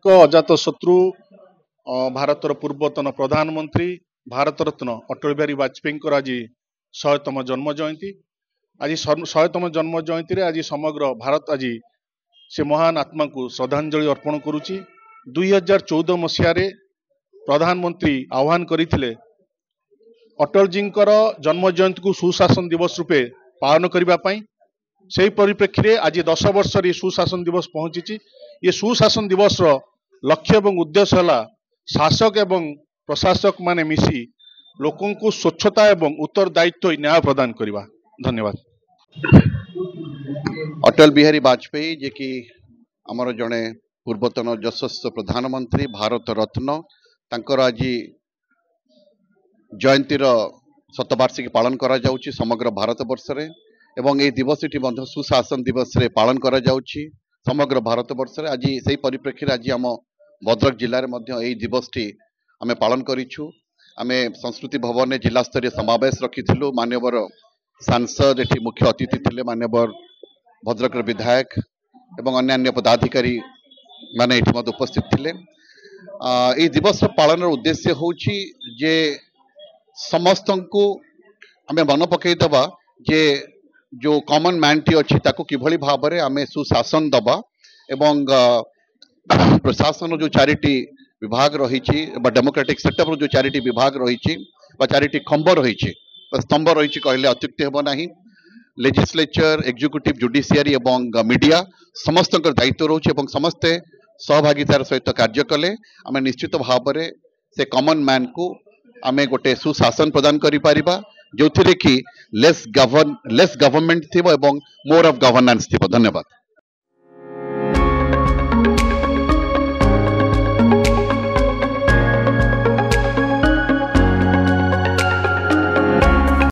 एक अजात शत्रु भारतर पूर्वतन प्रधानमंत्री भारत रत्न अटल बिहारी वाजपेयी आज 100तम जन्म जयंती। आज 100तम जन्म जयंती आज समग्र भारत आज से महान आत्मा को श्रद्धांजलि अर्पण करुच्ची। 2014 मसीह प्रधानमंत्री आह्वान करते अटल जी जन्म जयंती को सुशासन दिवस रूपे पालन करने से परिप्रेक्षी में आज 10 वर्ष सुशासन दिवस पहुंची। ये सुशासन दिवस लक्ष्य एवं उद्देश्य है शासक एवं प्रशासक माने मिसी लोकों को स्वच्छता एवं उत्तरदायित्व न्याय प्रदान करवा। धन्यवाद। अटल बिहारी वाजपेयी जे कि आमर जड़े पूर्वतन यशस्वी प्रधानमंत्री भारत रत्न तांकर आज जयंतीर शतवार्षिकी पालन करा जाउची समग्र भारत वर्ष रे एवं ए दिवसटी सुशासन दिवस रे पालन करा जाउची समग्र भारत वर्ष रे। आज से परिप्रेक्षी आज आम भद्रक जिले में दिवसटी आम पालन करूँ। आम संस्कृति भवन में जिला स्तरीय समावेश रखीलु। मान्यवर सांसद एटी मुख्य अतिथि थे, मान्यवर भद्रक विधायक एवं अन्य पदाधिकारी माने एटी उपस्थित थे। ये दिवस पालन उद्देश्य होची जे समस्त को आम मन पकईदबा जे जो कॉमन मैन टी अच्छी ताको किभली भाव में आम सुशासन दबा एवं प्रशासन जो चारिटी विभाग रही डेमोक्रेटिक सेटअप जो चारिटी विभाग रही चारिटी खंब रही स्तंभ रही कहले अत्युक्ति हेब नहीं। लेजिस्लेचर एग्जीक्यूटिव जुडिशियरी एवं मीडिया समस्त दायित्व रोचे एवं समस्ते सहभागितार सहित कार्य कले आम निश्चित भाव में से कॉमन मैन को आम गोटे सुशासन प्रदान करिपारिबा जो कि लेस गवर्नमेंट थी एवं मोर ऑफ गवर्नेंस थी। धन्यवाद।